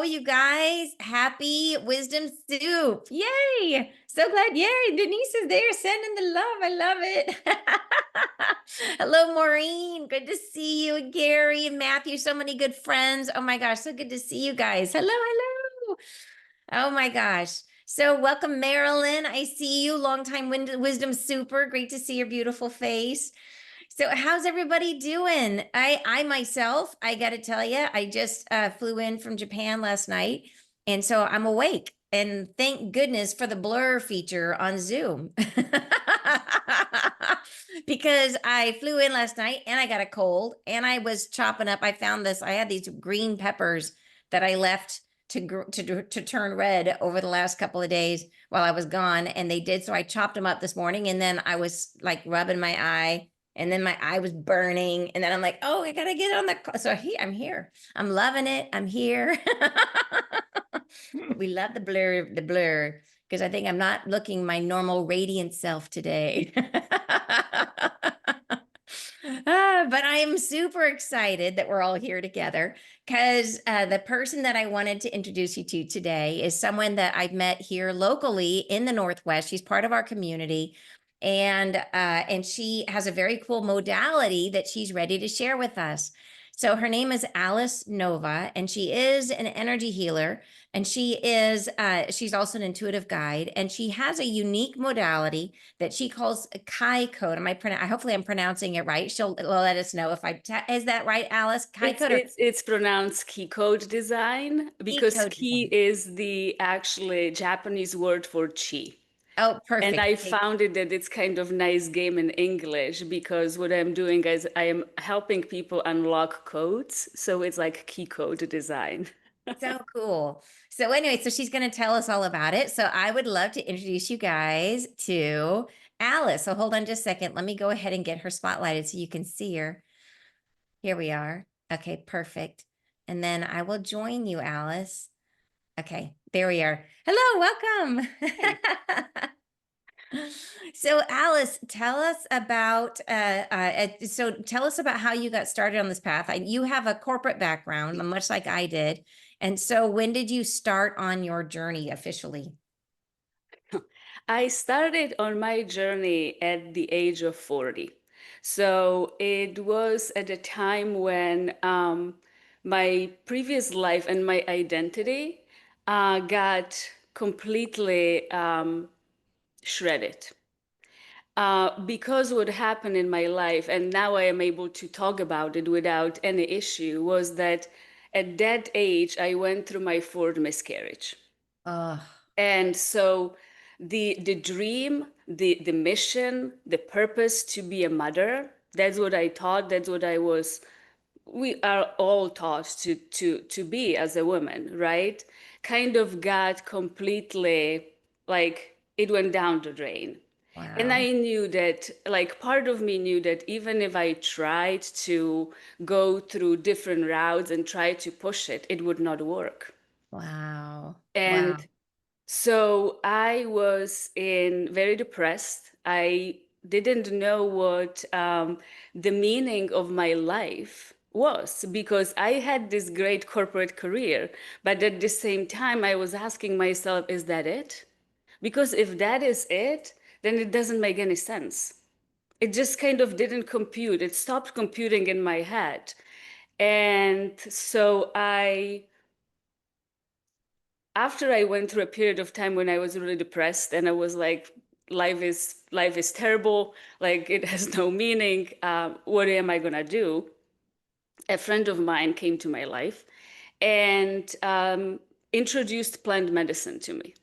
you guys. Happy Wisdom Soup. Yay. So glad. Yay. Denise is there sending the love. I love it. Hello, Maureen. Good to see you. And Gary and Matthew. So many good friends. Oh my gosh. So good to see you guys. Hello. Hello. Oh my gosh. So welcome, Marilyn. I see you. Longtime Wisdom Super. Great to see your beautiful face. So how's everybody doing? I myself, I got to tell you, I just flew in from Japan last night, and so I'm awake. And thank goodness for the blur feature on Zoom. Because I flew in last night and I got a cold and I was chopping up. I found this, I had these green peppers that I left to turn red over the last couple of days while I was gone, and they did. So I chopped them up this morning, and then I was like rubbing my eye, and then my eye was burning, and then I'm like, oh, I gotta get on the. So I'm here. I'm loving it. I'm here. We love the blur, because I think I'm not looking my normal radiant self today. But I am super excited that we're all here together, because the person that I wanted to introduce you to today is someone that I've met here locally in the Northwest. She's part of our community, and she has a very cool modality that she's ready to share with us. So her name is Alice Nova, and she is an energy healer, and she's also an intuitive guide, and she has a unique modality that she calls a Chi code. Hopefully I'm pronouncing it right. She'll let us know if is that right, Alice? Chi code or It's pronounced key code design Chi because code key design? is the actually Japanese word for chi. Oh, And perfect. I Okay. found it that it's kind of nice game in English because what I'm doing is I am helping people unlock codes. So it's like key code design. So cool. So anyway, so she's going to tell us all about it. So I would love to introduce you guys to Alice. So hold on just a second. Let me go ahead and get her spotlighted so you can see her. Here we are. Okay, perfect. And then I will join you, Alice. Okay, there we are. Hello, welcome. So Alice, tell us about how you got started on this path. You have a corporate background, much like I did. And so when did you start on your journey officially? I started on my journey at the age of 40. So it was at a time when my previous life and my identity got completely shredded. Because what happened in my life, and now I am able to talk about it without any issue, was that at that age, I went through my fourth miscarriage. Oh, And so the dream, the mission, the purpose to be a mother, that's what I thought, that's what I was, we are all taught to be as a woman, right? Kind of got completely like it went down the drain. And wow. I knew that, like, part of me knew that even if I tried to go through different routes and try to push it, it would not work. Wow. Wow. And so I was in very depressed. I didn't know what the meaning of my life was because I had this great corporate career, but at the same time, I was asking myself, is that it? Because if that is it, then it doesn't make any sense. It just kind of didn't compute. It stopped computing in my head. And so after I went through a period of time when I was really depressed and I was like, life is terrible, like it has no meaning. What am I gonna do? A friend of mine came to my life and introduced plant medicine to me,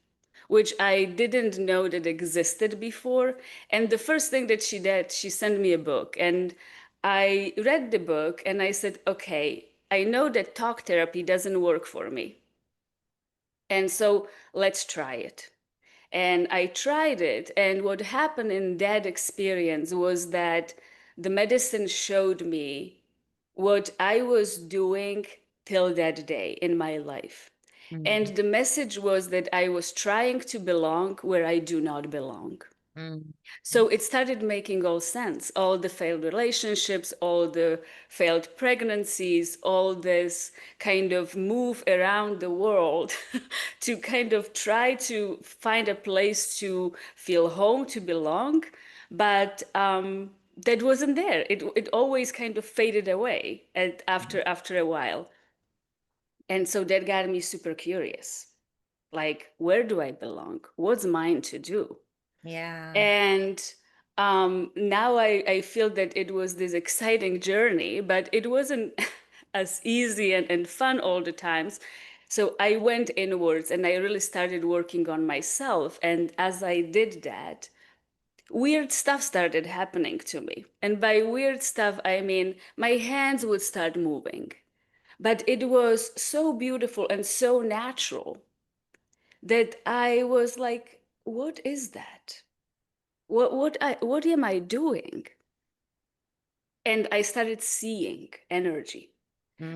which I didn't know that existed before. And the first thing that she did, she sent me a book. And I read the book and I said, okay, I know that talk therapy doesn't work for me. And so let's try it. And I tried it. And what happened in that experience was that the medicine showed me what I was doing till that day in my life. And Mm. the message was that I was trying to belong where I do not belong. Mm. So it started making all sense. All the failed relationships, all the failed pregnancies, all this kind of move around the world to kind of try to find a place to feel home, to belong. But that wasn't there. It always kind of faded away after a while. And so that got me super curious. Like, where do I belong? What's mine to do? Yeah. And now I feel that it was this exciting journey, but it wasn't as easy and fun all the times. So I went inwards and I really started working on myself. And as I did that, weird stuff started happening to me. And by weird stuff, I mean my hands would start moving. But it was so beautiful and so natural that I was like, what is that? What am I doing? And I started seeing energy,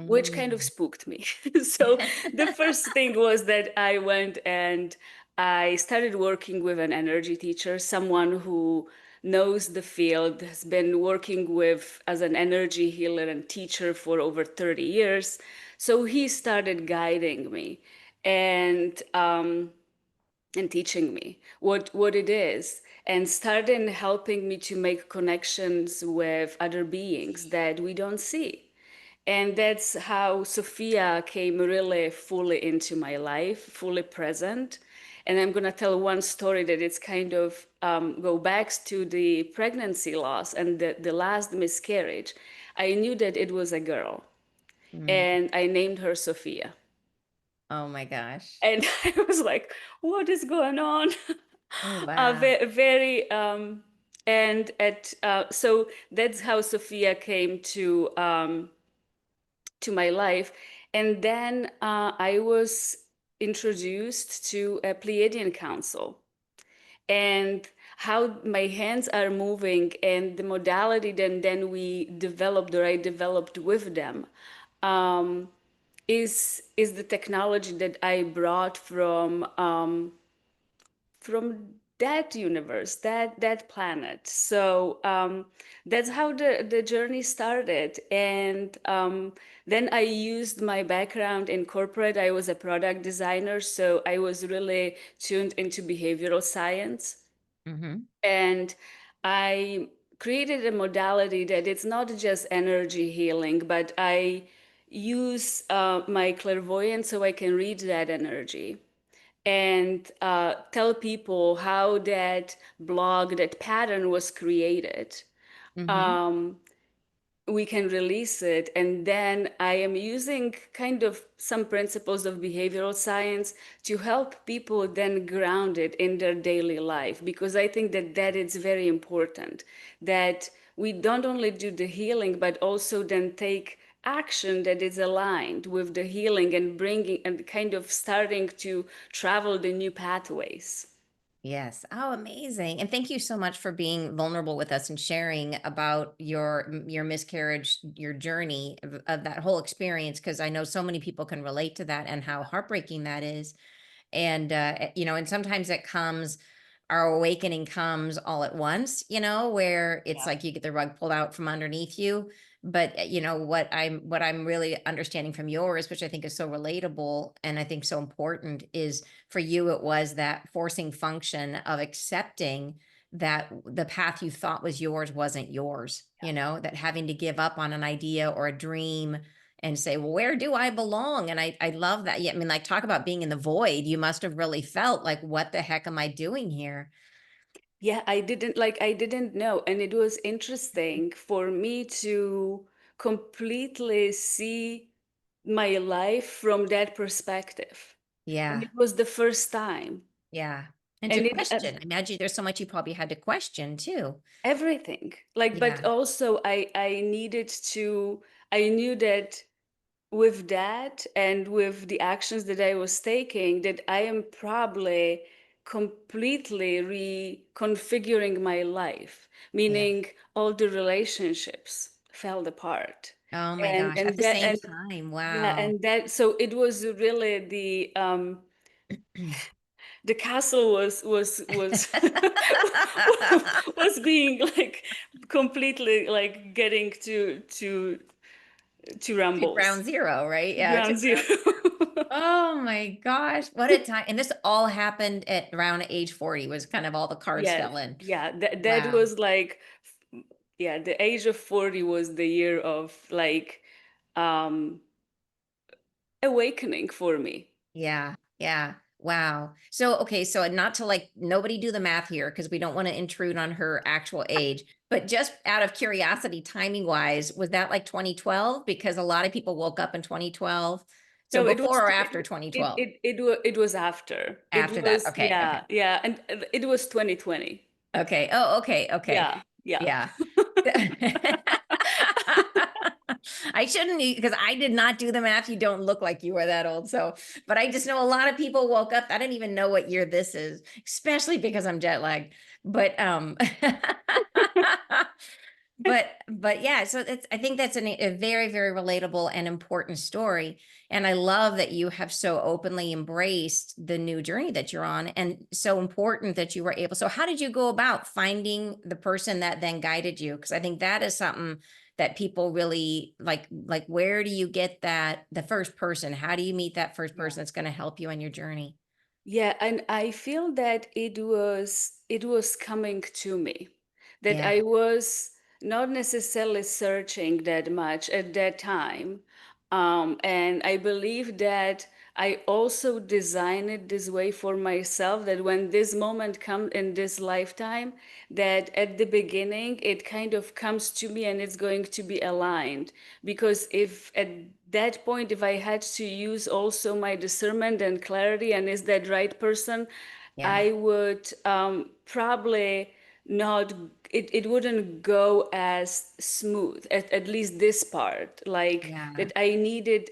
which kind of Mm. spooked me. So the first thing was that I went and I started working with an energy teacher, someone who knows the field, has been working with as an energy healer and teacher for over 30 years. So he started guiding me. And teaching me what it is and started helping me to make connections with other beings that we don't see. And that's how Sophia came really fully into my life, fully present. And I'm going to tell one story that it's kind of go back to the pregnancy loss and the last miscarriage. I knew that it was a girl Mm. and I named her Sophia. Oh my gosh. And I was like, what is going on? Oh wow. Very and at so that's how Sophia came to my life. And then I was introduced to a Pleiadian council and how my hands are moving and the modality then we developed or I developed with them um, is the technology that I brought from that universe, that planet. So that's how the journey started. And then I used my background in corporate. I was a product designer, so I was really tuned into behavioral science. Mm-hmm. And I created a modality that it's not just energy healing, but I use my clairvoyance so I can read that energy and tell people how that blog, that pattern was created. Mm-hmm. Um, we can release it. And then I am using kind of some principles of behavioral science to help people then ground it in their daily life, because I think that that is very important, that we don't only do the healing, but also then take action that is aligned with the healing and bringing and kind of starting to travel the new pathways. Yes. Oh, amazing. And thank you so much for being vulnerable with us and sharing about your miscarriage, your journey of that whole experience, because I know so many people can relate to that and how heartbreaking that is. And and sometimes it comes, our awakening comes all at once, where it's Yeah. like you get the rug pulled out from underneath you. But what I'm really understanding from yours, which I think is so relatable and I think so important, is for you it was that forcing function of accepting that the path you thought was yours wasn't yours, that having to give up on an idea or a dream and say, well, where do I belong? And I love that. Yeah, I mean, like, talk about being in the void. You must have really felt like, what the heck am I doing here? Yeah, I didn't know. And it was interesting for me to completely see my life from that perspective. And Yeah, it was the first time. yeah. And to And question. I imagine there's so much you probably had to question too. everything. Like, but Yeah, also I needed to, I knew that with that and with the actions that I was taking, that I am probably completely reconfiguring my life, yeah. meaning all the relationships fell apart. Oh my And gosh. At and the that same and time. yeah, Wow. and that so it was really the the castle was was being like completely like getting to To rumbles. ground zero, right? Yeah, to Ground zero. ground. Oh my gosh, what a time. And this all happened at around age 40 was kind of all the cards Yes. fell in. Yeah, that Wow. was like, yeah, the age of 40 was the year of like um awakening for me. Yeah. Yeah. Wow. So, okay. So, not to like nobody do the math here because we don't want to intrude on her actual age, but just out of curiosity, timing wise, was that like 2012? Because a lot of people woke up in 2012. So, No, it was before or it after 2012? it was after. It After that. was, Okay. Okay. yeah, yeah, and it was 2020. Okay. Oh, okay. Okay. Yeah, yeah. Yeah. I shouldn't because I did not do the math. You don't look like you are that old. So, but I just know a lot of people woke up. I don't even know what year this is, especially because I'm jet lagged. But but yeah, so it's I think that's a very, very relatable and important story. And I love that you have so openly embraced the new journey that you're on, and so important that you were able. So how did you go about finding the person that then guided you? Because I think that is something that people really like where do you get that the first person? How do you meet that first Yeah. person that's going to help you on your journey? Yeah, and I feel that it was coming to me, that Yeah. I was not necessarily searching that much at that time. And I believe that I also designed it this way for myself, that when this moment comes in this lifetime, that at the beginning it kind of comes to me and it's going to be aligned. Because if at that point, if I had to use also my discernment and clarity, and is that right person, Yeah. I would probably not, it wouldn't go as smooth, at least this part. Like Yeah. that, I needed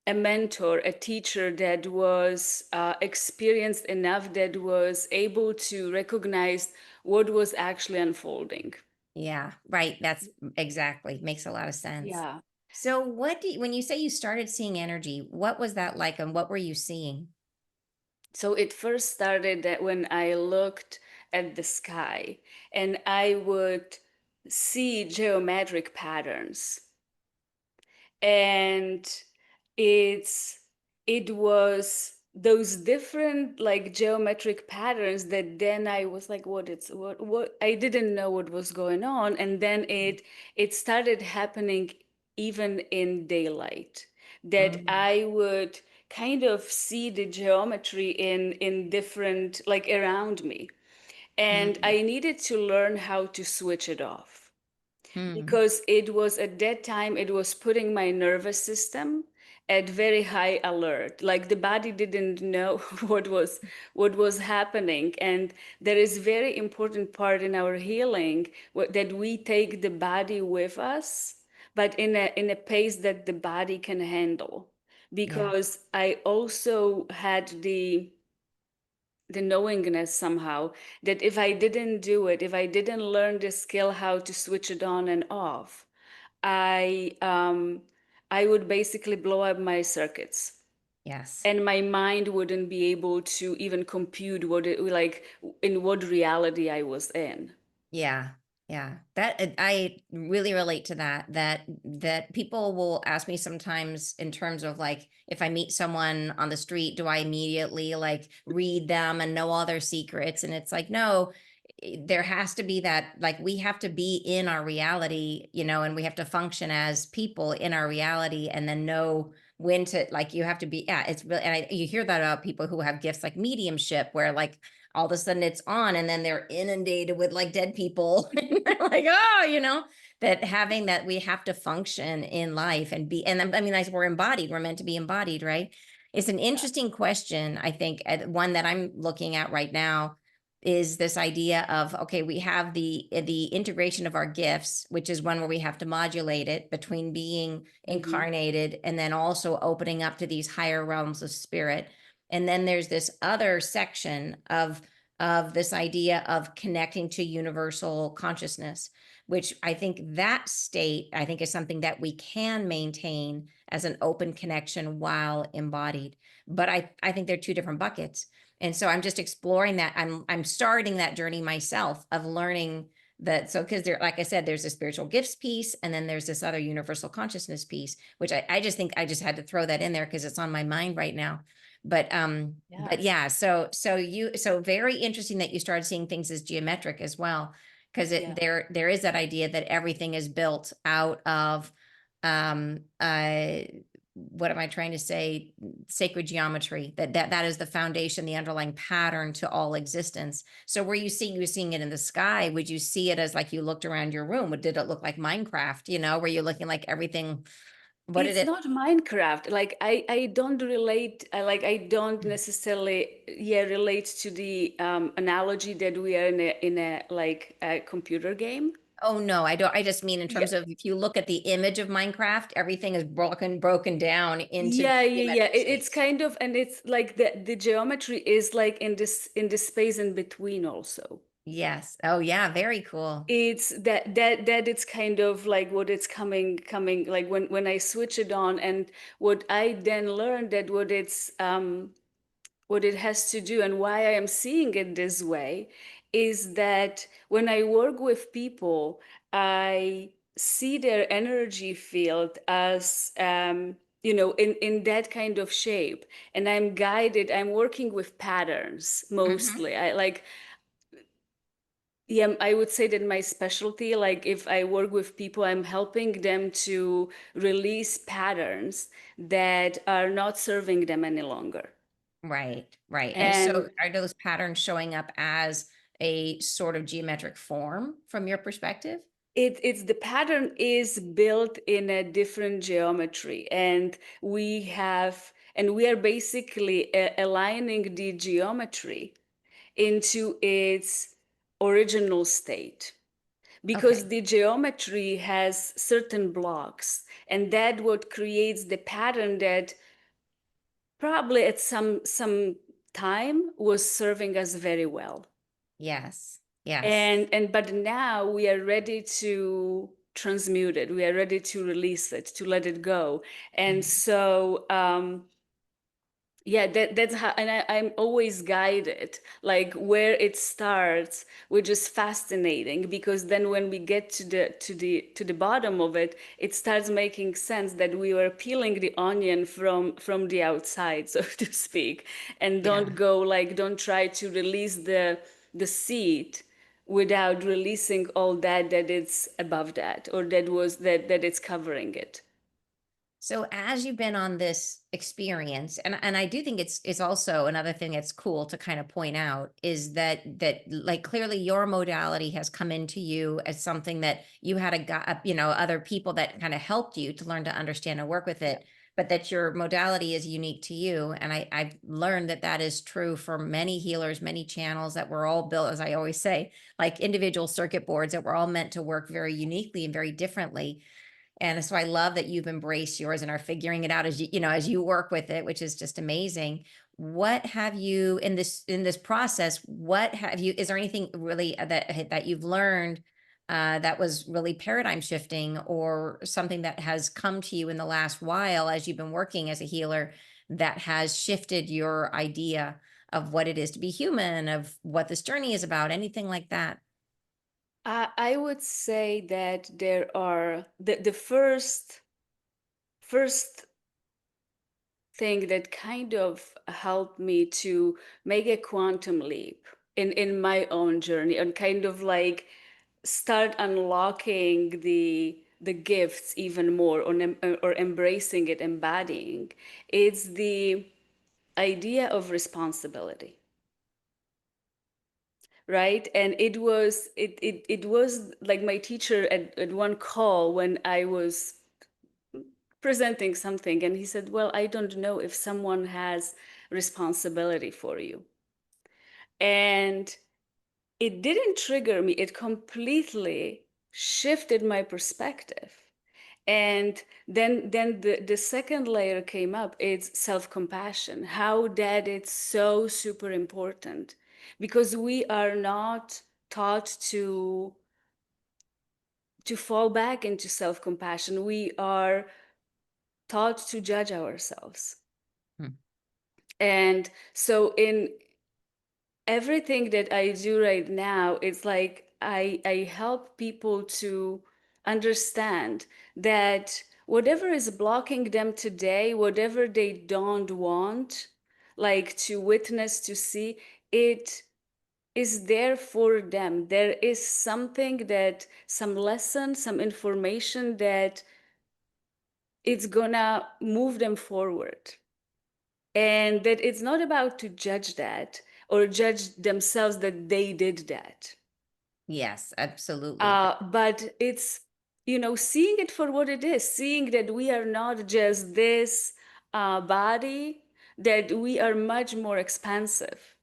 a mentor, a teacher that was experienced enough, that was able to recognize what was actually unfolding. Yeah, right. That's exactly makes a lot of sense. Yeah. So what do you, when you say you started seeing energy, what was that like and what were you seeing? So it first started that when I looked at the sky and I would see geometric patterns. And it's it was those different like geometric patterns that then I was like, what I didn't know what was going on. And then it started happening even in daylight, that Mm, I would kind of see the geometry in different like around me, and mm, I needed to learn how to switch it off, mm. because it was at that time it was putting my nervous system at very high alert, like the body didn't know what was happening. And there is very important part in our healing, that we take the body with us, but in a pace that the body can handle. Yeah, Because I also had the knowingness somehow that if I didn't do it, if I didn't learn the skill how to switch it on and off, I I would basically blow up my circuits, yes. and my mind wouldn't be able to even compute what it like in what reality I was in. Yeah. Yeah. That I really relate to that that people will ask me sometimes in terms of like if I meet someone on the street, do I immediately like read them and know all their secrets? And it's like, no, there has to be that like we have to be in our reality, and we have to function as people in our reality and then know when to like you have to be yeah, it's really and you hear that about people who have gifts like mediumship where like all of a sudden it's on and then they're inundated with like dead people and they're like oh that having that we have to function in life and be and I mean like we're embodied, we're meant to be embodied, right? It's an interesting question. I think one that I'm looking at right now is this idea of okay, we have the integration of our gifts, which is one where we have to modulate it between being Hmm. incarnated and then also opening up to these higher realms of spirit. And then there's this other section of of this idea of connecting to universal consciousness, which I think that state, I think is something that we can maintain as an open connection while embodied. But I think they're two different buckets. And so I'm just exploring that. I'm starting that journey myself of learning that. So because there, like I said, there's a spiritual gifts piece, and then there's this other universal consciousness piece, which I just think I just had to throw that in there because it's on my mind right now. But Yes. yeah, so very interesting that you started seeing things as geometric as well, because Yeah. there is that idea that everything is built out of um uh what am I trying to say? Sacred geometry. That is the foundation, the underlying pattern to all existence. So were you seeing it in the sky? Would you see it as like you looked around your room? Did it look like Minecraft? Were you looking like everything? What did It's it? not Minecraft. Like I don't relate. I don't necessarily relate to the analogy that we are in a like a computer game. Oh no, I don't. I just mean in Yeah. terms of if you look at the image of Minecraft, everything is broken down into Yeah. geometric It's shapes. kind of, and it's like the geometry is like in this space in between also. Yes. Oh yeah, very cool. It's that it's kind of like what it's coming like when I switch it on, and what I then learned that what it has to do and why I am seeing it this way is that when I work with people, I see their energy field as in that kind of shape, and I'm guided. I'm working with patterns Hmm. mostly. I like, yeah, I would say that my specialty, like if I work with people, I'm helping them to release patterns that are not serving them any longer. Right, right. And so And are those patterns showing up as a sort of geometric form from your perspective? it's the pattern is built in a different geometry, and we are basically aligning the geometry into its original state, because Okay. the geometry has certain blocks, and that what creates the pattern that probably at some time was serving us very well. Yes. Yes. And but now we are ready to transmute it, we are ready to release it, to let it go. And Mhm. so yeah, that's how, and I'm always guided like where it starts, which is fascinating, because then when we get to the bottom of it, it starts making sense that we were peeling the onion from the outside, so to speak, and Yeah. don't try to release the seed without releasing all that it's above that, or that it's covering it. So as you've been on this experience, and I do think it's also another thing that's cool to kind of point out is that like clearly your modality has come into you as something that you had other people that kind of helped you to learn to understand and work with Yeah. it, but that your modality is unique to you. And I've learned that that is true for many healers, many channels, that we're all built, as I always say, like individual circuit boards that we're all meant to work very uniquely and very differently. And so I love that you've embraced yours and are figuring it out as as you work with it, which is just amazing. What have you in this process, what have you, is there anything really that you've learned that was really paradigm shifting, or something that has come to you in the last while as you've been working as a healer that has shifted your idea of what it is to be human, of what this journey is about, anything like that? I would say that there are the first thing that kind of helped me to make a quantum leap in my own journey, and kind of like start unlocking the gifts even more, or embracing it, embodying, it's the idea of responsibility, right? And it was like my teacher at one call when I was presenting something, and he said, well, I don't know if someone has responsibility for you. And it didn't trigger me, it completely shifted my perspective. And then the second layer came up, it's self-compassion, how that it's so super important because we are not taught to fall back into self-compassion. We are taught to judge ourselves. Hmm. And so in everything that I do right now, it's like I help people to understand that whatever is blocking them today, whatever they don't want, like to witness, to see, it is there for them. There is something that, some lesson, some information that it's gonna move them forward. And that it's not about to judge that or judge themselves that they did that. Yes, absolutely. But it's, seeing it for what it is, seeing that we are not just this body, that we are much more expansive,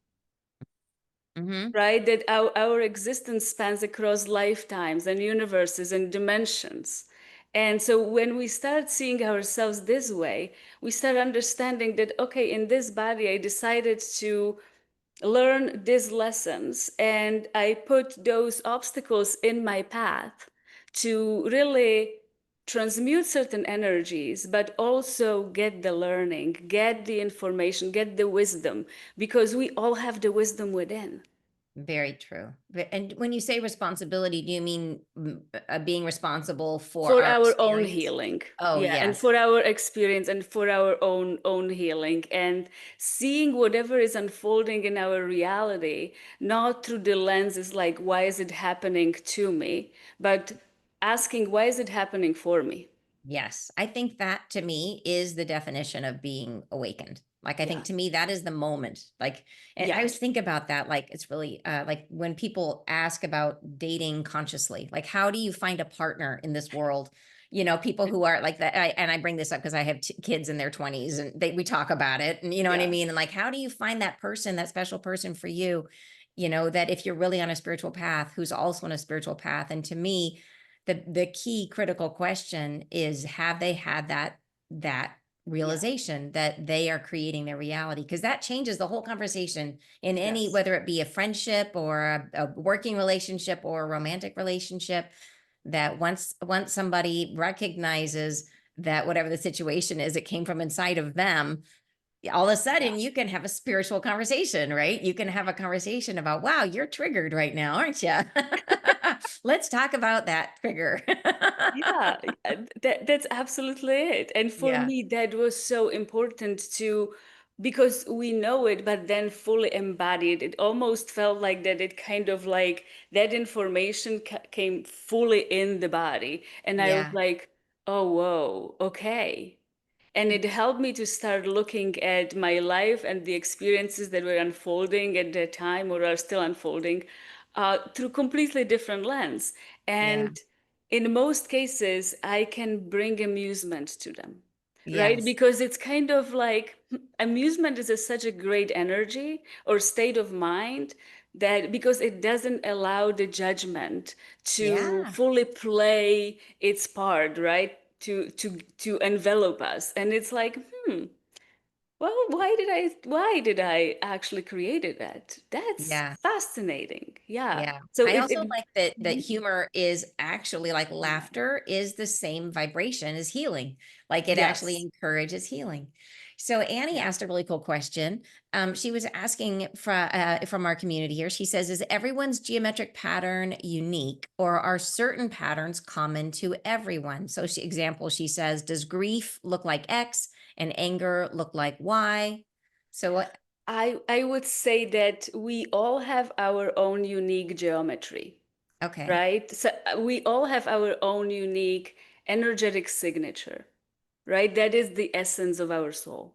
Hmm. right? That our existence spans across lifetimes and universes and dimensions. And so when we start seeing ourselves this way, we start understanding that, okay, in this body, I decided to learn these lessons and I put those obstacles in my path to really transmute certain energies, but also get the learning, get the information, get the wisdom, because we all have the wisdom within. Very true. And when you say responsibility, do you mean being responsible for For our our own experience? healing. Oh, Yeah, and yes. for our experience and for our own healing, and seeing whatever is unfolding in our reality, not through the lenses like why is it happening to me, but asking why is it happening for me. Yes, I think that to me is the definition of being awakened. Like I think Yeah. to me that is the moment. Like and I Yeah. always think about that like it's really like when people ask about dating consciously, like how do you find a partner in this world? You know, people who are like that and I bring this up because I have kids in their 20s and we talk about it and you know what I Yeah. mean? And like how do you find that person, that special person for you? You know, that if you're really on a spiritual path, who's also on a spiritual path. And to me, the key critical question is have they had that Yeah. realization that they are creating their reality, because that changes the whole conversation in any, Yes. whether it be a friendship or a working relationship or a romantic relationship, that once somebody recognizes that whatever the situation is, it came from inside of them, all of a Yeah. sudden you can have a spiritual conversation, right? You can have a conversation about, wow, you're triggered right now, aren't you? Let's talk about that trigger. Yeah, that's absolutely it. And for Yeah. me, that was so important to, because we know it, but then fully embodied. It almost felt like that it kind of like that information came fully in the body. And I was Yeah. like, oh, whoa, okay. And it helped me to start looking at my life and the experiences that were unfolding at that time or are still unfolding through completely different lens. Yeah. And in most cases, I can bring amusement to them, right? Yes. Because it's kind of like amusement is such a great energy or state of mind that because it doesn't allow the judgment to Yeah. fully play its part, right? To envelop us. And it's like, well, why did I actually created that? That's Yeah. fascinating. Yeah. Yeah. So I it, also it like that Mhm. humor is actually like Yeah. laughter is the same vibration as healing. Like it actually Yes. encourages healing. So Annie Yeah. asked a really cool question. She was asking from our community here. She says, "Is everyone's geometric pattern unique, or are certain patterns common to everyone?" So, she says, "Does grief look like X and anger look like Y?" So, what? I would say that we all have our own unique geometry, Okay. right? So we all have our own unique energetic signature, right? That is the essence of our soul.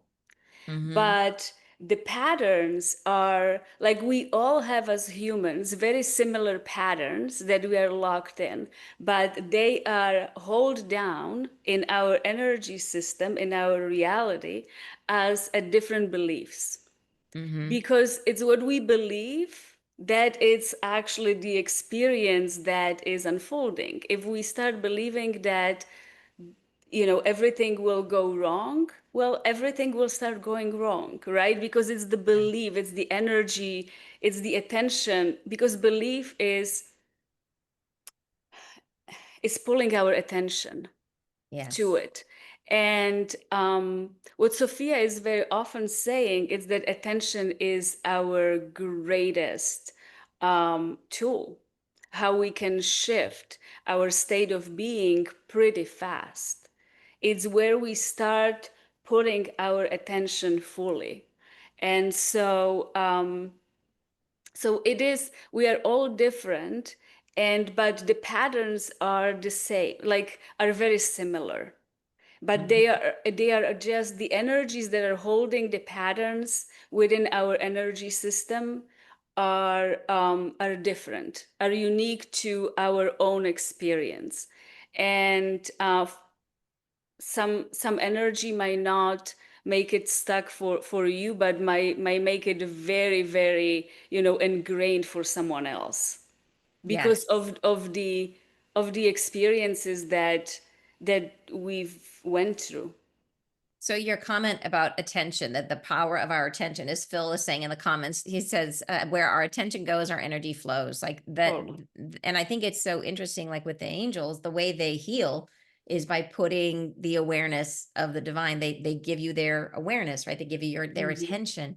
Mm-hmm. But the patterns are like we all have as humans very similar patterns that we are locked in, but they are hold down in our energy system, in our reality, as a different beliefs. Mm-hmm. Because it's what we believe that it's actually the experience that is unfolding. If we start believing that everything will go wrong. Well, everything will start going wrong, right? Because it's the belief, it's the energy, it's the attention, because belief is pulling our attention to Yes. it. And what Sophia is very often saying is that attention is our greatest tool, how we can shift our state of being pretty fast. It's where we start putting our attention fully. And so it is, we are all different, and but the patterns are the same, like are very similar, but Mhm. they are just the energies that are holding the patterns within our energy system are different, are unique to our own experience. And some energy might not make it stuck for you, but might make it very, very, ingrained for someone else, because Yes. of the experiences that we've went through. So your comment about attention, that the power of our attention, as Phil is saying in the comments, he says, where our attention goes, our energy flows. Like that. Totally. And I think it's so interesting, like with the angels, the way they heal is by putting the awareness of the divine. They give you their awareness, right? They give you their Hmm. attention.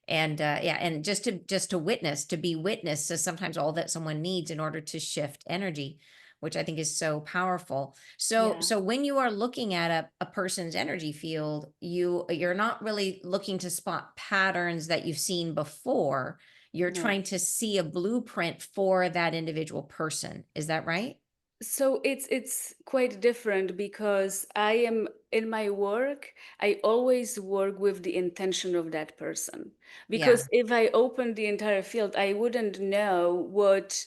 And yeah, and just to witness, to be witness to sometimes all that someone needs in order to shift energy, which I think is so powerful. So Yeah. so when you are looking at a person's energy field, you're not really looking to spot patterns that you've seen before. You're No. trying to see a blueprint for that individual person. Is that right? So it's quite different, because I am in my work, I always work with the intention of that person. Yeah. Because if I open the entire field, I wouldn't know what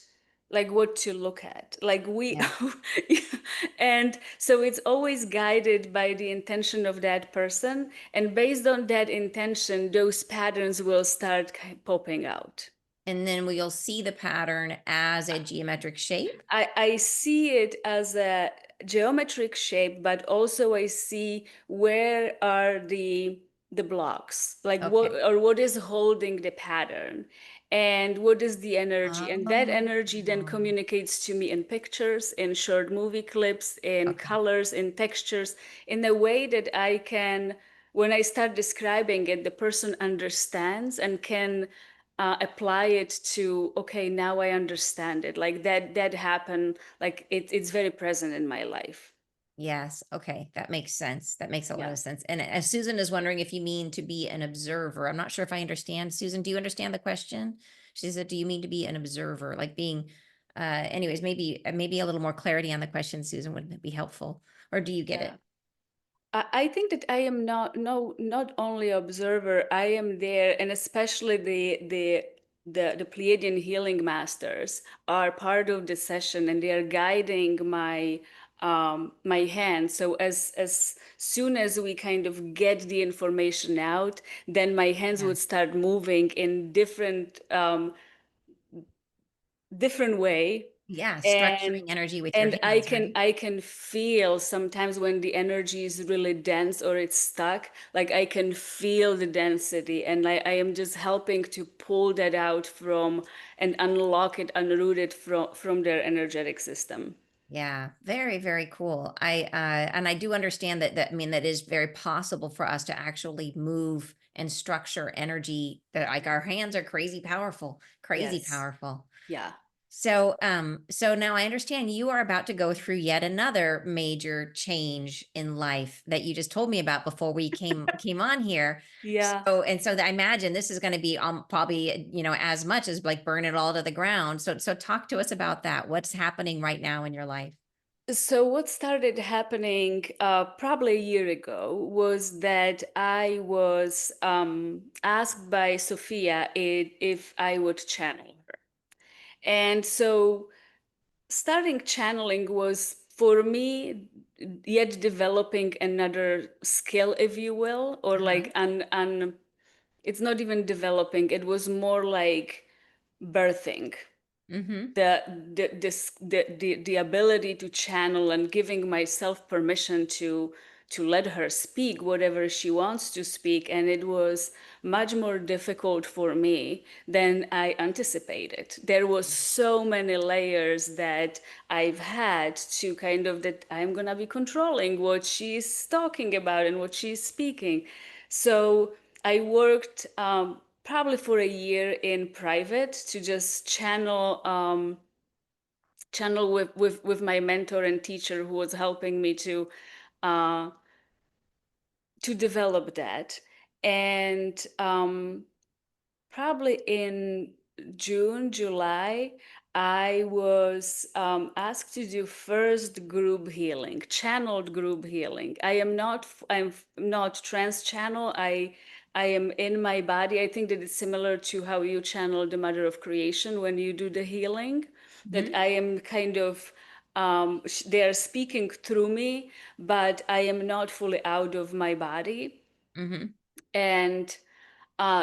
to look at. Like we Yeah. and so it's always guided by the intention of that person, and based on that intention, those patterns will start popping out. And then we'll see the pattern as a geometric shape. I see it as a geometric shape, but also I see where are the blocks, like Okay. what is holding the pattern, and what is the energy, and that Oh, energy then communicates to me in pictures, in short movie clips, in okay. colors, in textures, in a way that I can, when I start describing it, the person understands and can apply it to, okay, now I understand it, like that happened, like it's very present in my life. Yes. Okay. That makes sense. That makes a lot Yeah. of sense. And as Susan is wondering if you mean to be an observer. I'm not sure if I understand. Susan, do you understand the question? She said, do you mean to be an observer? Like being, anyways, maybe a little more clarity on the question, Susan, would be helpful. Or do you get Yeah. it? I think that I am not only observer, I am there, and especially the Pleiadian healing masters are part of the session, and they are guiding my hand. So as soon as we kind of get the information out, then my hands Yeah. would start moving in different way. Yeah. and Structuring energy with your and i hands, can right? i can feel sometimes when the energy is really dense or it's stuck, like I can feel the density, and I am just helping to pull that out from and unlock it, unroot it from their energetic system. Yeah, very, very cool. And I do understand that I mean that is very possible for us to actually move and structure energy, that like our hands are crazy powerful, crazy Yes. powerful. Yeah. So now I understand you are about to go through yet another major change in life that you just told me about before we came on here. Yeah. So I imagine this is going to be probably, as much as like burn it all to the ground. So talk to us about that. What's happening right now in your life? So what started happening probably a year ago was that I was asked by Sophia if I would channel her. And so starting channeling was for me yet developing another skill, if you will, or Uh-huh. like it's not even developing, it was more like birthing. Mm-hmm. The ability to channel and giving myself permission to let her speak whatever she wants to speak. And it was much more difficult for me than I anticipated. There was so many layers that I've had to kind of, that I'm gonna be controlling what she's talking about and what she's speaking. So I worked probably for a year in private to just channel with my mentor and teacher who was helping me uh, to develop that. And probably in June, July, I was asked to do first group healing, channeled group healing. I'm not trans channel. I am in my body. I think that it's similar to how you channel the Mother of Creation when you do the healing, that Mm-hmm. I am kind of, they are speaking through me, but I am not fully out of my body. Mm-hmm. And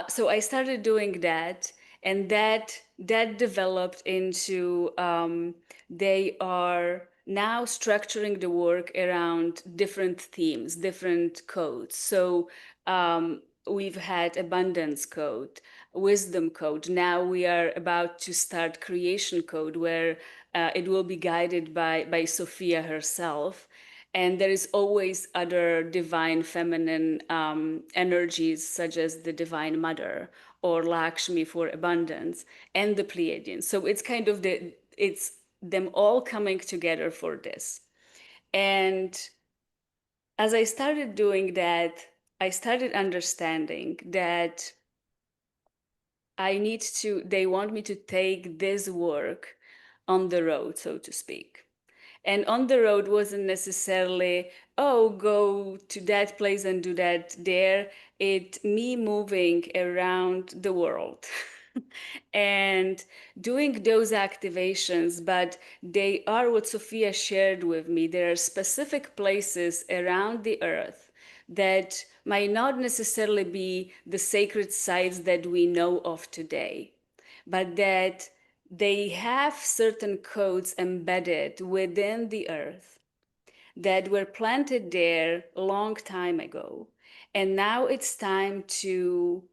so I started doing that, and that developed into they are now structuring the work around different themes, different codes. So we've had abundance code, wisdom code. Now we are about to start creation code, where it will be guided by Sophia herself. And there is always other divine feminine energies, such as the Divine Mother or Lakshmi for abundance, and the Pleiadians. So it's kind of it's them all coming together for this. And as I started doing that, I started understanding that they want me to take this work on the road, so to speak. And on the road wasn't necessarily, oh, go to that place and do that there. It me moving around the world and doing those activations, but they are what Sophia shared with me. There are specific places around the earth that might not necessarily be the sacred sites that we know of today, but that they have certain codes embedded within the earth that were planted there a long time ago. And now it's time to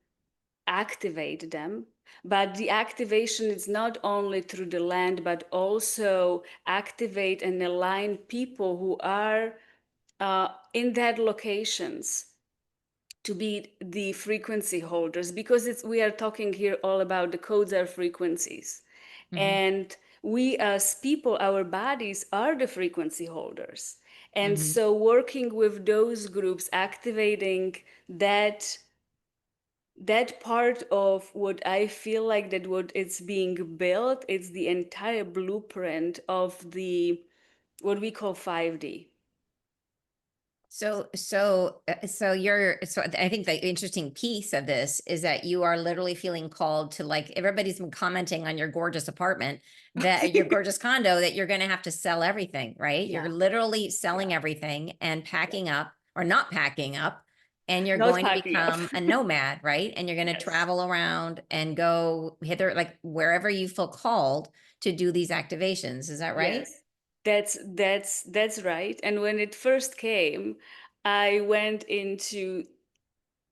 activate them. But the activation is not only through the land, but also activate and align people who are in that locations to be the frequency holders, because we are talking here all about the codes are frequencies. Mm-hmm. And we as people, our bodies are the frequency holders. And Mm-hmm. so working with those groups, activating that part of what I feel like that what it's being built, it's the entire blueprint of the what we call 5D. So I think the interesting piece of this is that you are literally feeling called to, like, everybody's been commenting on your gorgeous apartment, that your gorgeous condo, that you're going to have to sell everything, right? You're Yeah, literally selling yeah, everything and yeah. packing up, or not packing up, and you're Not going to packing up. become a nomad, right? And you're going to Yes. travel around and go hither, like wherever you feel called to do these activations. Is that right? Yes, that's right. And when it first came, I went into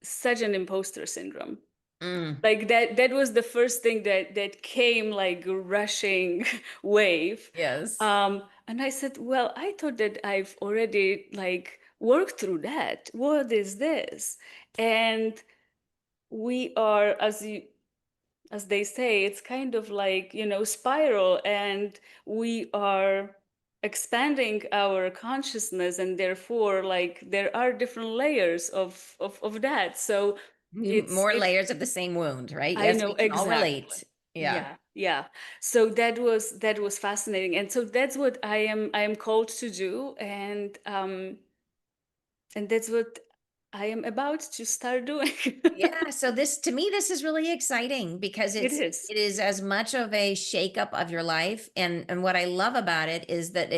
such an imposter syndrome. Mm, Like that was the first thing that came like a rushing wave. yes. And I said, well, I thought that I've already like worked through that. What is this? And we are, as they say, it's kind of like, spiral, and we are expanding our consciousness, and therefore, like, there are different layers of that. So More it's layers of the same wound, right? I Yes, know we can all exactly. relate. Yeah. Yeah, yeah. So that was fascinating, and so that's what I am called to do, and that's what I am about to start doing. Yeah, so this, to me, this is really exciting because It is. it is as much of a shakeup of your life. And what I love about it is that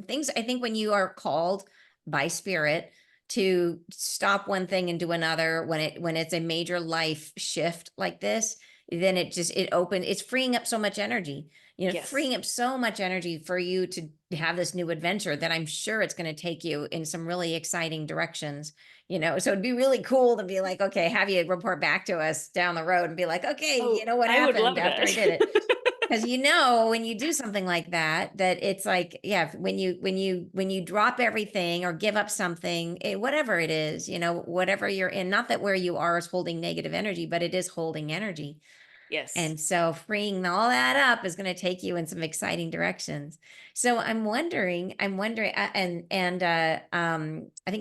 things, I think, when you are called by spirit to stop one thing and do another, when it's a major life shift like this, then it's freeing up so much energy. Yes. freeing up so much energy for you to have this new adventure that I'm sure it's going to take you in some really exciting directions. So it'd be really cool to be like, okay, have you report back to us down the road and be like, okay, Oh, what I would happened love after that. I did it. Because when you do something like that, that it's like, yeah, when you drop everything or give up something, whatever it is, whatever you're in, not that where you are is holding negative energy, but it is holding energy. Yes. And so freeing all that up is going to take you in some exciting directions. So I think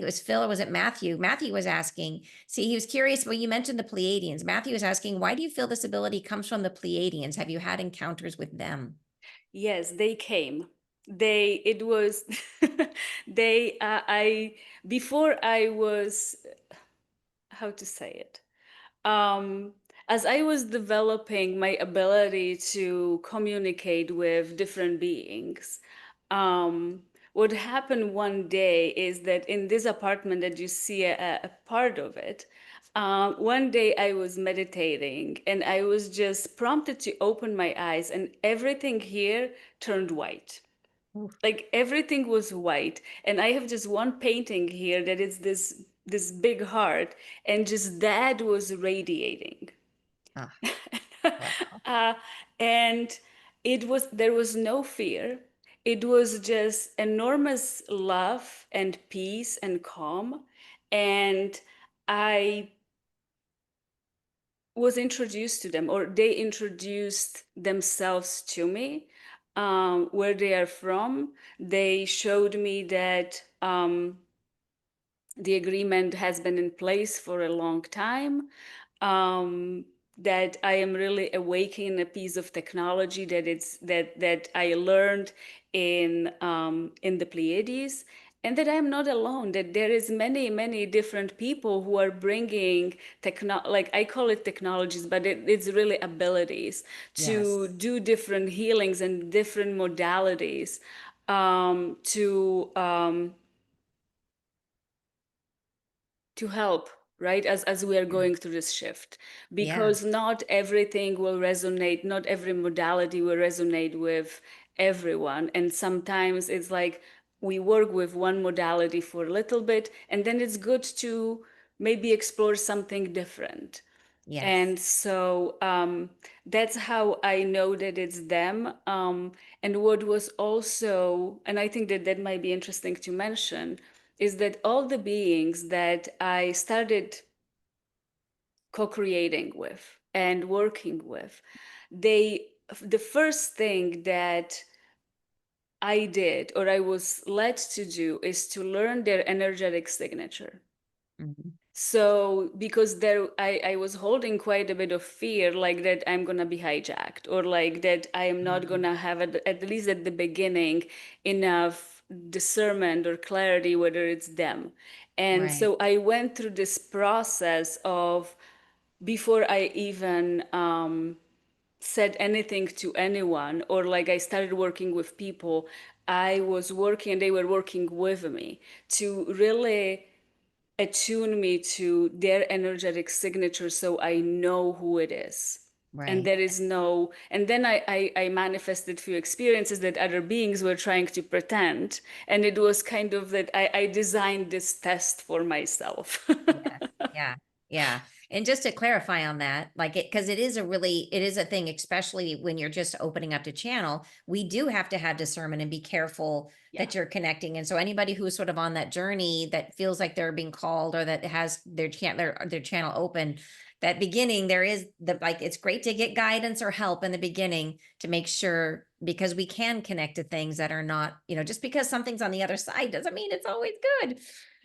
it was Phil or was it Matthew? Matthew was asking, see, he was curious. Well, you mentioned the Pleiadians. Matthew was asking, why do you feel this ability comes from the Pleiadians? Have you had encounters with them? Yes, they came. It was, before I was, how to say it? Um, as I was developing my ability to communicate with different beings, um, what happened one day is that in this apartment that you see a part of it, one day I was meditating and I was just prompted to open my eyes, and everything here turned white. Oof. Like everything was white, and I have just one painting here that is this big heart, and just that was radiating. Ah, wow. uh, and there was no fear. It was just enormous love and peace and calm. And I was introduced to them, or they introduced themselves to me, where they are from. They showed me that the agreement has been in place for a long time, um, that I am really awakening a piece of technology that I learned in the Pleiades, and that I'm not alone. That there is many different people who are bringing like I call it technologies, but it's really abilities to Yes. do different healings and different modalities, to help, right, as we are Yeah. going through this shift, Yeah. because not everything will resonate, not every modality will resonate with everyone, and sometimes it's like we work with one modality for a little bit, and then it's good to maybe explore something different. Yes. And so that's how I know that it's them. And what was also, and I think that that might be interesting to mention, is that all the beings that I started co-creating with and working with, the first thing that I did or I was led to do is to learn their energetic signature. Mhm. So because I was holding quite a bit of fear, like that I'm gonna be hijacked, or like that I am not Mhm. gonna have at least at the beginning enough discernment or clarity whether it's them. And Right. so I went through this process of, before I even said anything to anyone, or like I started working with people, I was working and they were working with me to really attune me to their energetic signature so I know who it is. And Right. there is no, and then I manifested few experiences that other beings were trying to pretend. And it was kind of that I designed this test for myself. Yes. Yeah. Yeah. And just to clarify on that, like because it is a thing, especially when you're just opening up to channel, we do have to have discernment and be careful Yeah. that you're connecting. And so anybody who's sort of on that journey that feels like they're being called or that has their channel open, that beginning, there is like, it's great to get guidance or help in the beginning to make sure, because we can connect to things that are not, just because something's on the other side doesn't mean it's always good.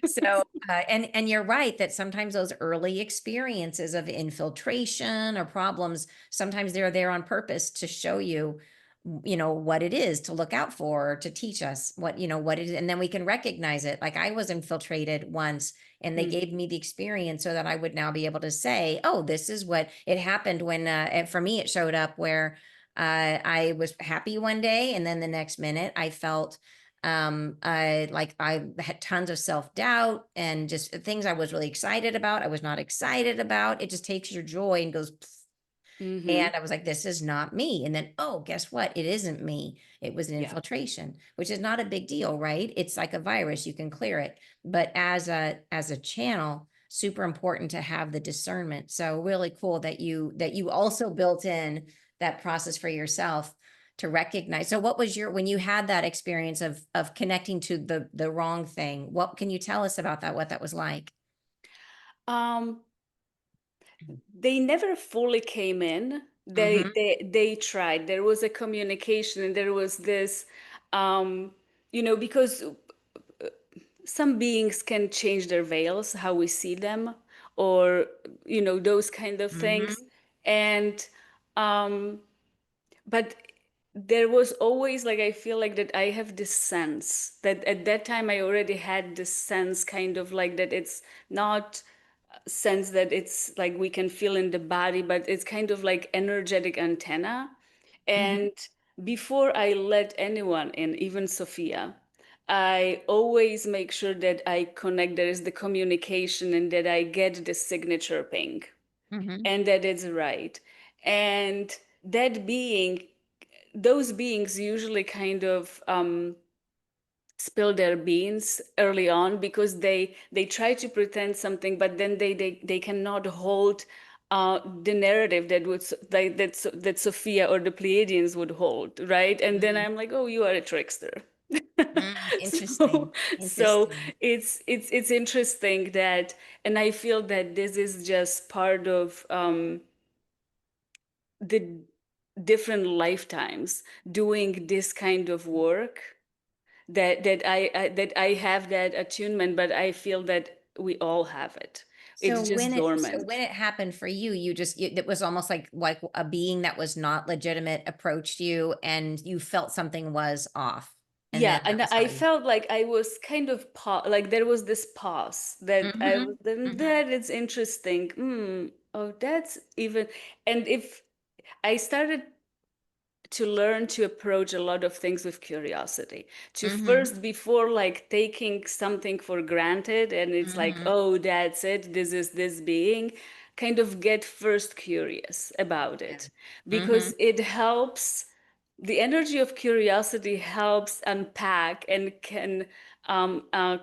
So, and you're right that sometimes those early experiences of infiltration or problems, sometimes they're there on purpose to show you, what it is to look out for, or to teach us what it is, and then we can recognize it. Like I was infiltrated once, and they Mm, gave me the experience so that I would now be able to say, "Oh, this is what it happened when." And for me, it showed up where I was happy one day, and then the next minute I felt I had tons of self-doubt and just things I was really excited about I was not excited about. It just takes your joy and goes pff. Mm-hmm. And I was like, this is not me. And then, oh, guess what? It isn't me. It was an Yeah. infiltration, which is not a big deal, right? It's like a virus, you can clear it. But as a channel, super important to have the discernment. So really cool that you also built in that process for yourself to recognize. So what was your when you had that experience of connecting to the wrong thing? What can you tell us about that? What that was like? Um, they never fully came in. Mm-hmm. They tried. There was a communication, and there was this, um, because some beings can change their veils, how we see them, or those kind of things. Mm-hmm. And um, but there was always, like, I feel like that I have this sense that at that time I already had this sense, kind of like that it's not sense that it's like we can feel in the body, but it's kind of like energetic antenna. Mm-hmm. And before I let anyone in, even Sophia, I always make sure that I connect, there is the communication, and that I get the signature ping, Mm-hmm. and that it's right. And that being, those beings usually kind of spill their beans early on, because they try to pretend something, but then they cannot hold the narrative that would that Sophia or the Pleiadians would hold, right? And then Mm-hmm. I'm like, oh, you are a trickster. Interesting. so so Interesting. it's interesting that, and I feel that this is just part of the different lifetimes doing this kind of work, that I have that attunement, but I feel that we all have it. So It's just when dormant. it happened for you, it was almost like a being that was not legitimate approached you and you felt something was off. And Yeah, then that and was how I you. felt like I was kind of like there was this pause that I Mm-hmm. was, then Mm-hmm. that it's interesting. Oh, that's even, and if I started to learn to approach a lot of things with curiosity, to Mm-hmm. first, before like taking something for granted, and it's like, Mm-hmm. oh, that's it, this is this being, kind of get first curious about Yeah. it, Mm-hmm. because it helps. The energy of curiosity helps unpack and can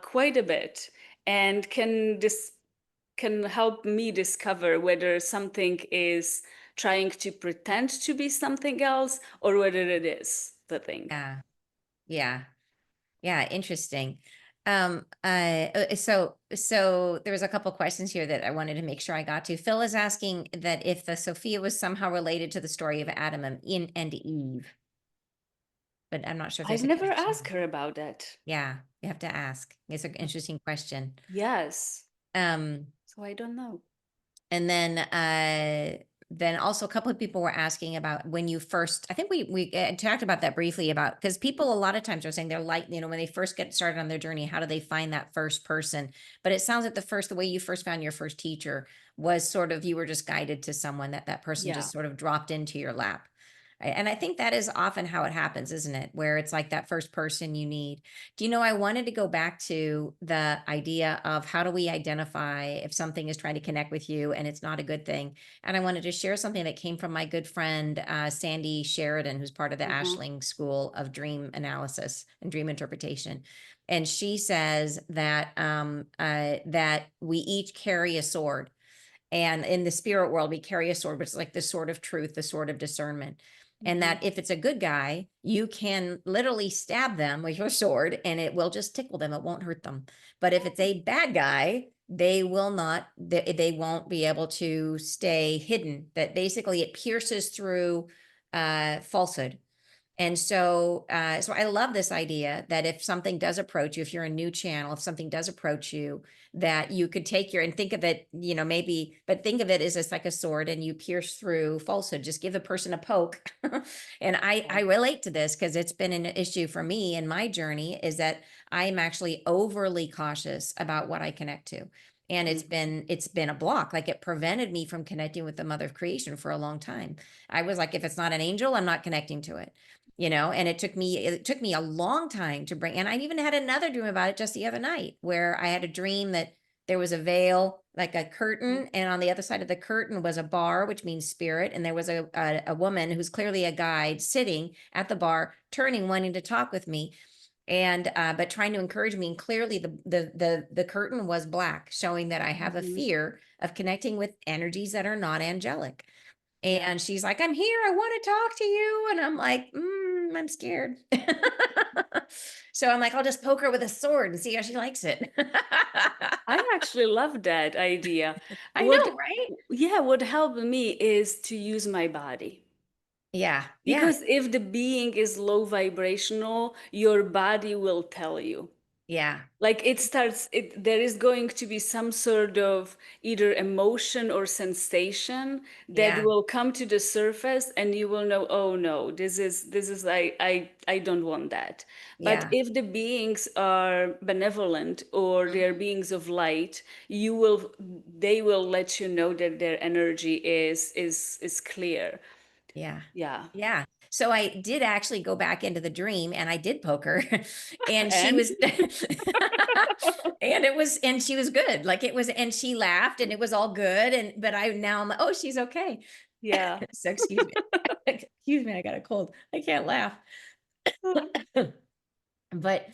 quite a bit, and can help me discover whether something is trying to pretend to be something else, or whether it is the thing. Yeah. Yeah. Yeah, interesting. So there was a couple questions here that I wanted to make sure I got to. Phil is asking that if the Sophia was somehow related to the story of Adam and Eve, but I'm not sure if I've there's a never asked connection. her about that. Yeah, you have to ask. It's an interesting question. Yes. Um, So I don't know. and then also a couple of people were asking about when you first, I think we talked about that briefly about because people a lot of times are saying they're like, when they first get started on their journey, how do they find that first person? But it sounds like the way you first found your first teacher was sort of you were just guided to someone that person Yeah. just sort of dropped into your lap. Right? And I think that is often how it happens, isn't it? Where it's like that first person you need. Do you know, I wanted to go back to the idea of how do we identify if something is trying to connect with you and it's not a good thing. And I wanted to share something that came from my good friend, Sandy Sheridan, who's part of the Uh-huh. Ashling School of Dream Analysis and Dream Interpretation. And she says that we each carry a sword. And in the spirit world, we carry a sword, which is like the sword of truth, the sword of discernment. And Hmm. that if it's a good guy, you can literally stab them with your sword and it will just tickle them. It won't hurt them. But if it's a bad guy, they will not, they won't be able to stay hidden. That basically it pierces through falsehood. And so I love this idea that if something does approach you, if you're a new channel, if something does approach you, that you could take your and think of it, maybe, but think of it as it's like a sword and you pierce through falsehood. Just give the person a poke. And I Yeah. relate to this because it's been an issue for me in my journey is that I am actually overly cautious about what I connect to. And it's Hmm. been it's been a block. Like it prevented me from connecting with the mother of creation for a long time. I was like, if it's not an angel, I'm not connecting to it, and it took me a long time to bring, and I even had another dream about it just the other night where I had a dream that there was a veil like a curtain, and on the other side of the curtain was a bar, which means spirit, and there was a woman who's clearly a guide sitting at the bar, turning, wanting to talk with me, and but trying to encourage me. And clearly the curtain was black, showing that I have a Mhm. fear of connecting with energies that are not angelic. Yeah. And she's like, I'm here, I want to talk to you. And I'm like, I'm scared. So I'm like, I'll just poke her with a sword and see how she likes it. I actually love that idea. I What, know, right? yeah, what helped me is to use my body. Yeah, yeah, Because if the being is low vibrational, your body will tell you. yeah, Like there is going to be some sort of either emotion or sensation that yeah, will come to the surface, and you will know, oh no, this is I don't want that. But yeah. if the beings are benevolent or Mhm. they're beings of light, they will let you know that their energy is clear. Yeah. Yeah. Yeah. So I did actually go back into the dream and I did poke her and she And was and she was good. Like it was, and she laughed and it was all good. And but I now I'm like, oh, she's okay. yeah. So excuse me. Excuse me, I got a cold. I can't laugh. But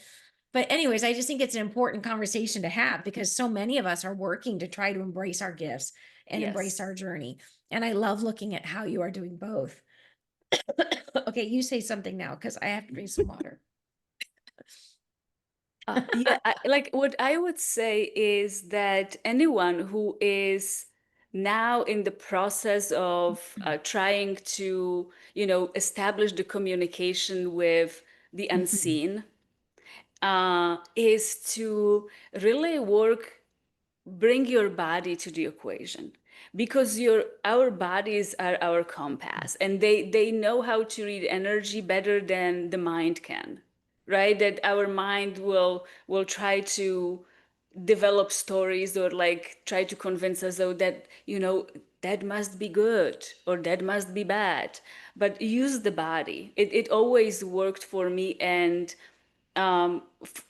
anyways, I just think it's an important conversation to have because so many of us are working to try to embrace our gifts and embrace Yes. our journey. And I love looking at how you are doing both. Okay, you say something now because I have to drink some water. Yeah, like what I would say is that anyone who is now in the process of trying to, establish the communication with the unseen, is to really bring your body to the equation, because our bodies are our compass, and they know how to read energy better than the mind can, right? That our mind will try to develop stories or like try to convince us, though, that that must be good or that must be bad. But use the body. It always worked for me, and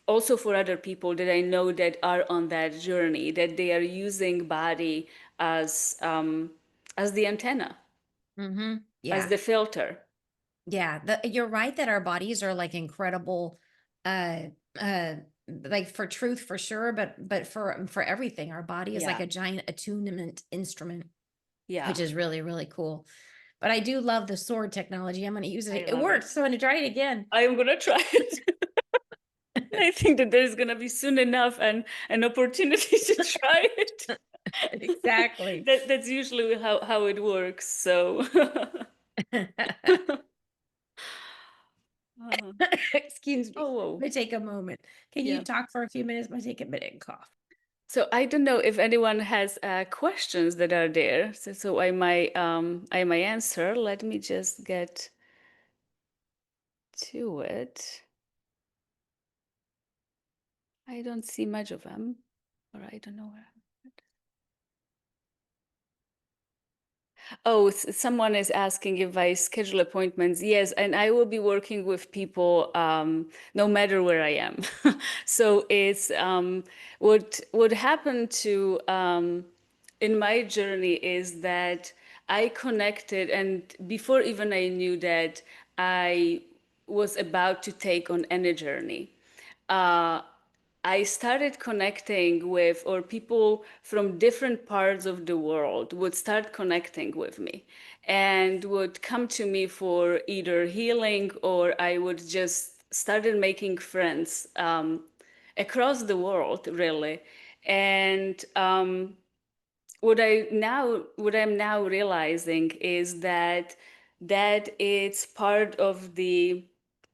also for other people that I know that are on that journey, that they are using body as the antenna, Mm-hmm. as Yeah. the filter. Yeah. You're right that our bodies are like incredible, uh, uh, like for truth for sure, but for everything, our body is like Yeah, a giant attunement instrument, yeah, which is really, really cool. But I do love the sword technology. I'm going to use I it. It love it. worked. So I'm going to try it again. I am gonna try it. I think that there's gonna be soon enough an opportunity to try it. Exactly. That's usually how it works. So, uh, Excuse me. oh, I'm whoa. gonna take a moment. Can you Yeah. talk for a few minutes? I'm gonna take a minute and cough. So I don't know if anyone has questions that are there. So I might answer. Let me just get to it. I don't see much of them, or I don't know where. Oh, someone is asking if I schedule appointments. Yes, and I will be working with people no matter where I am. So it's what happened to in my journey is that I connected, and before even I knew that I was about to take on any journey. Uh, I started connecting with, or people from different parts of the world would start connecting with me and would come to me for either healing, or I would just started making friends across the world, really. And what I'm now realizing is that it's part of the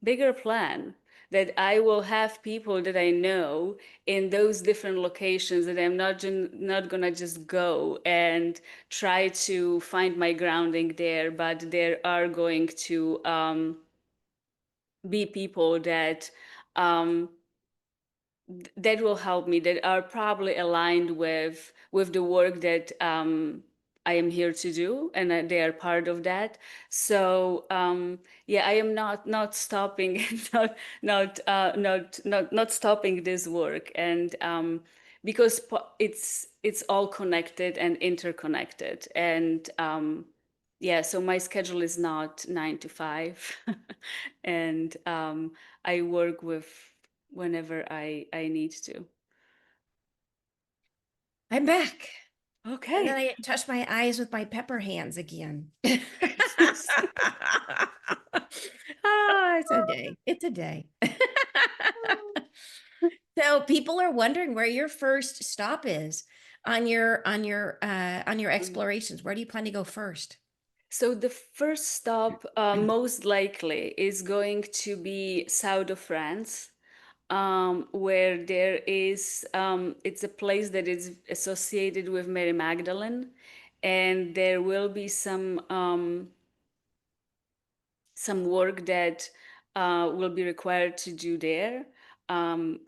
bigger plan, that I will have people that I know in those different locations, that I'm not gonna just go and try to find my grounding there, but there are going to be people um, that will help me, that are probably aligned with the work that I am here to do, and they are part of that. So yeah, I am not stopping, not stopping this work. And because it's all connected and interconnected. And yeah, so my schedule is not 9 to 5, and I work with whenever I need to. I'm back. And then Okay. I touch my eyes with my pepper hands again. Oh, it's a day. It's a day. So people are wondering where your first stop is on your explorations. Where do you plan to go first? So the first stop, most likely, is going to be south of France, where there is, it's a place that is associated with Mary Magdalene, and there will be some work that will be required to do there. Um,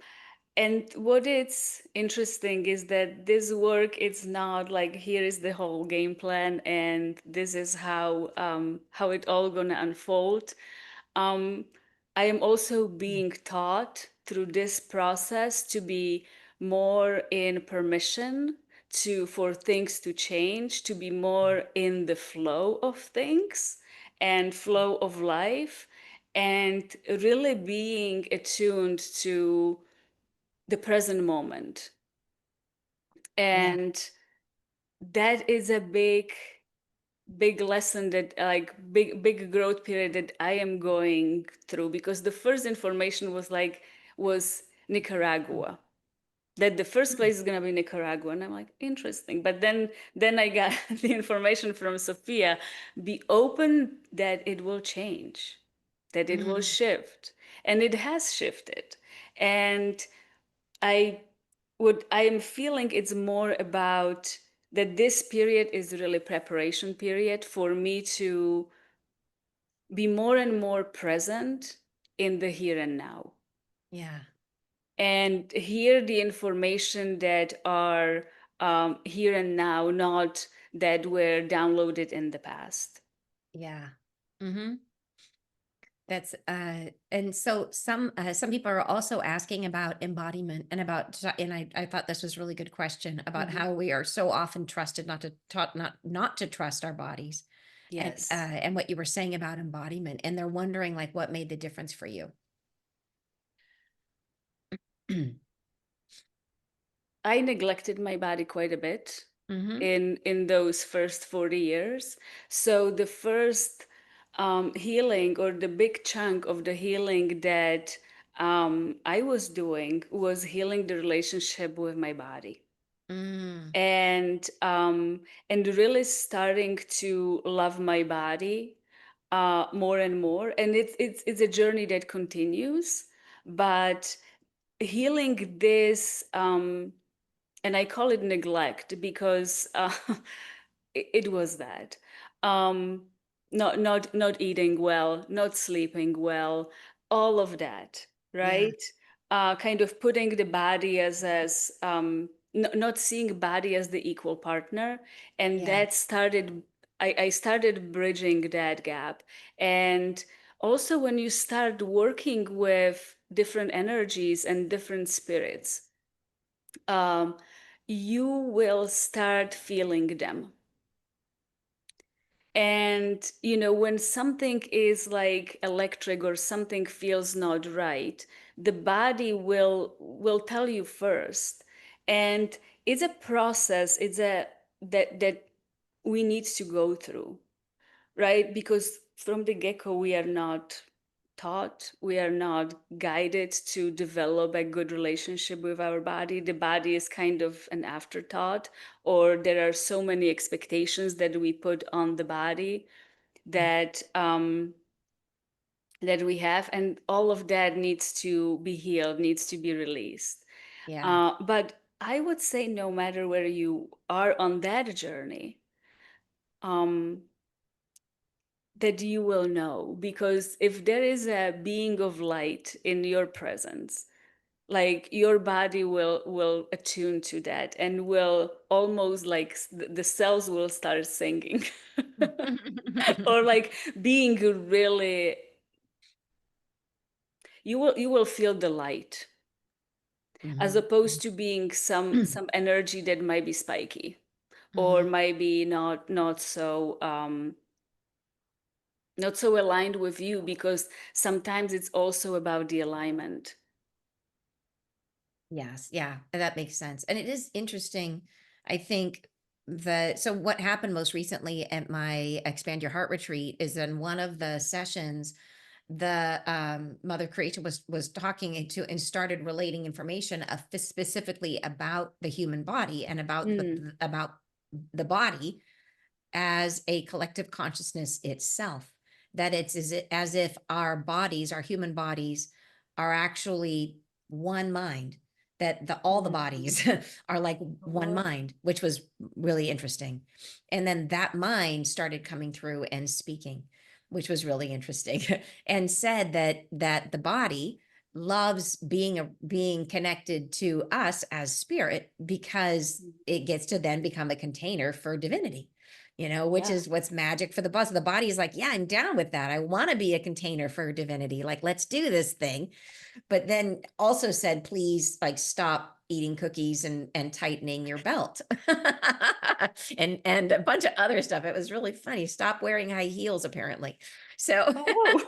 and what is interesting is that this work, it's not like here is the whole game plan and this is how it all gonna unfold. Um, I am also being taught through this process to be more in permission to for things to change, to be more in the flow of things and flow of life, and really being attuned to the present moment. Yeah, And that is a big lesson, that like big growth period that I am going through, because the first information was Nicaragua, that the first place is going to be Nicaragua, and I'm like, interesting. But then I got the information from Sophia, be open that it will change, that it will mm, shift, and it has shifted. And I I am feeling it's more about that this period is really preparation period for me to be more and more present in the here and now, yeah, and hear the information that are here and now, not that were downloaded in the past. yeah. Mm-hmm. That's and so some people are also asking about embodiment and and I thought this was a really good question about Mhm. how we are so often trusted not to taught not to trust our bodies, Yes. and what you were saying about embodiment, and they're wondering like what made the difference for you. I neglected my body quite a bit Mm-hmm. in those first 40 years. So the first healing, or the big chunk of the healing that I was doing, was healing the relationship with my body, Mm, and really starting to love my body more and more. And it's a journey that continues, but healing this, and I call it neglect because it was that, um, not eating well, not sleeping well, all of that, yeah, right? Kind of putting the body not seeing body as the equal partner, and yeah, that started. I started bridging that gap, and also when you start working with different energies and different spirits, um, you will start feeling them. And when something is like electric or something feels not right, the body will tell you first. And it's a process, it's a that we need to go through, right? Because from the get-go, we are not taught, we are not guided to develop a good relationship with our body. The body is kind of an afterthought, or there are so many expectations that we put on the body that we have, and all of that needs to be healed, needs to be released. yeah, But I would say, no matter where you are on that journey, um, that you will know, because if there is a being of light in your presence, like your body will attune to that, and will almost like the cells will start singing, or like being really, you will feel the light. as Mhm. opposed to being some energy that might be spiky or Mhm. might be not so aligned with you, because sometimes it's also about the alignment. Yes, yeah, that makes sense. And it is interesting. I think that so what happened most recently at my Expand Your Heart retreat is in one of the sessions, the Mother Creator was talking to and started relating information specifically about the human body and Mm, about the body as a collective consciousness itself. That it's as if our bodies, our human bodies, are actually one mind, that all the mm. bodies are like one Oh, mind, which was really interesting. And then that mind started coming through and speaking, which was really interesting, and said that the body loves being connected to us as spirit because it gets to then become a container for divinity, which yeah. is what's magic for the bus. The body is like, yeah, I'm down with that. I want to be a container for divinity. Like, let's do this thing. But then also said, please, like, stop eating cookies and tightening your belt and a bunch of other stuff. It was really funny. Stop wearing high heels, apparently. So Oh.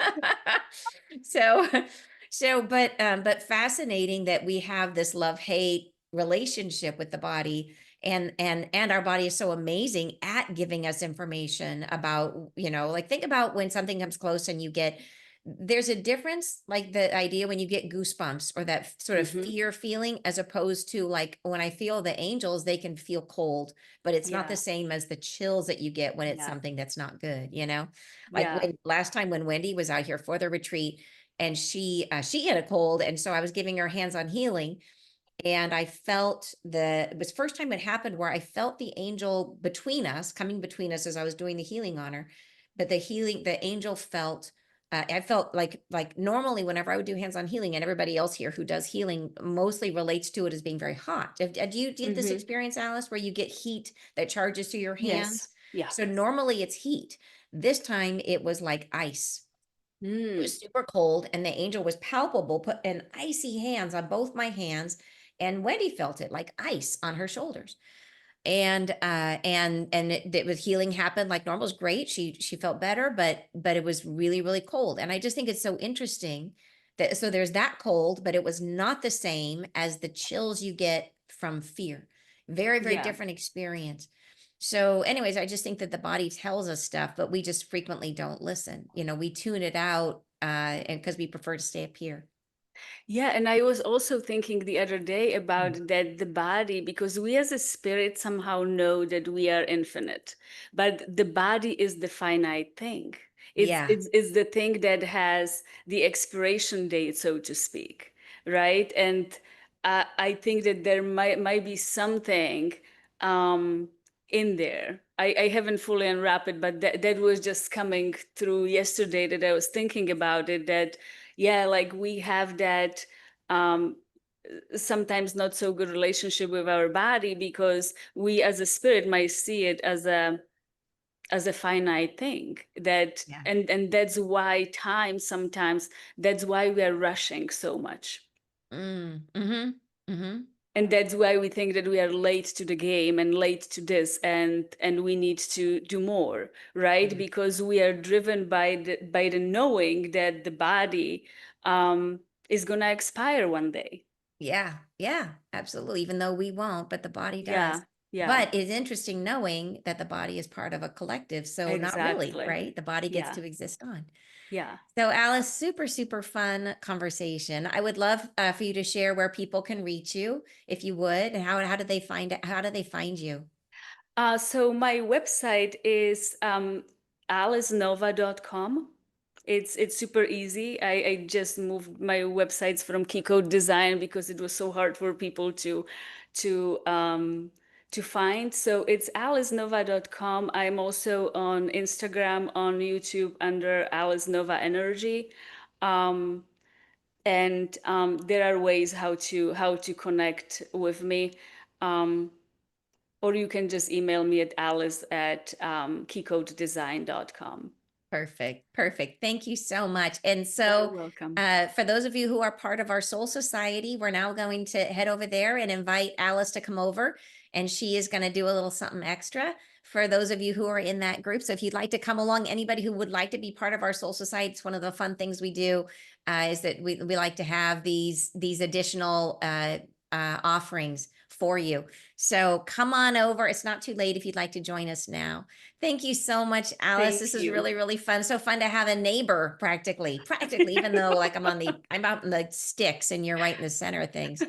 so but fascinating that we have this love-hate relationship with the body, and our body is so amazing at giving us information about, like, think about when something comes close and you get, there's a difference, like the idea when you get goosebumps or that sort of Hmm. fear feeling, as opposed to like when I feel the angels, they can feel cold, but it's not the Yeah, same as the chills that you get when it's yeah, something that's not good, like yeah. when last time when Wendy was out here for the retreat, and she had a cold, and so I was giving her hands on healing, and I felt it was first time it happened where I felt the angel between us, coming between us as I was doing the healing on her. But the angel felt, I felt like normally whenever I would do hands-on healing, and everybody else here who does healing mostly relates to it as being very hot. Do you get this Hmm. experience, Alice, where you get heat that charges to your hands? Yes. Yeah. So normally it's heat. This time it was like ice. It Mm. was super cold, and the angel was palpable, put an icy hands on both my hands, and Wendy felt it like ice on her shoulders. And it was healing happened like normal. It was great. She felt better, but it was really, really cold. And I just think it's so interesting that so there's that cold, but it was not the same as the chills you get from fear. Very, very Yeah. different experience. So, anyways, I just think that the body tells us stuff, but we just frequently don't listen. We tune it out, and because we prefer to stay up here. Yeah, and I was also thinking the other day Mm. about that the body, because we as a spirit somehow know that we are infinite, but the body is the finite thing. It's Yeah. it's it's the thing that has the expiration date, so to speak, right? And I think that there might be something um, in there. I haven't fully unwrapped it, but that was just coming through yesterday that I was thinking about it, that yeah, like we have that um sometimes not so good relationship with our body, because we as a spirit might see it as a finite thing, that Yeah. and that's why time sometimes, that's why we are rushing so much, Mm-hmm. Mm-hmm. and that's why we think that we are late to the game and late to this, and we need to do more, right? Yeah. Because we are driven by the knowing that the body is gonna expire one day. Yeah, yeah, absolutely. Even though we won't, but the body does. Yeah, yeah, But it's interesting knowing that the body is part of a collective. So not really, exactly. right? The body gets Yeah, to exist on. yeah. So Alice, super, super fun conversation. I would love for you to share where people can reach you, if you would, and how do they find it? How do they find you? So my website is alicnova.com. It's super easy. I just moved my websites from Keycode Design because it was so hard for people to um, to find. So it's alicnova.com. I'm also on Instagram, on YouTube under Alice Nova Energy. Um, and there are ways how to connect with me. Um, or you can just email me at alice at keycodedesign.com. Perfect. Perfect. Thank you so much. And Very so, welcome. for those of you who are part of our Soul Society, we're now going to head over there and invite Alice to come over, and she is going to do a little something extra for those of you who are in that group. So, if you'd like to come along, anybody who would like to be part of our Soul Society, it's one of the fun things we do. Is that we like to have these additional offerings for you. So come on over. It's not too late if you'd like to join us now. Thank you so much, Alice. Thank This is you. really, really fun. So fun to have a neighbor practically, even though like I'm out in the sticks and you're right in the center of things.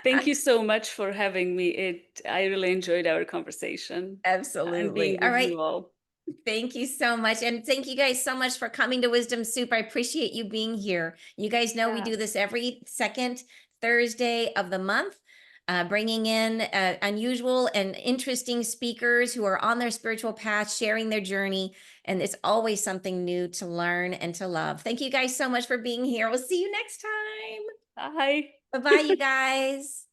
Thank you so much for having me. I really enjoyed our conversation and Absolutely. being All with right. you all. Thank you so much. And thank you guys so much for coming to Wisdom Soup. I appreciate you being here. You guys know we Yeah. do this every second Thursday of the month, bringing in unusual and interesting speakers who are on their spiritual path, sharing their journey. And it's always something new to learn and to love. Thank you guys so much for being here. We'll see you next time. Bye. Bye bye, you guys.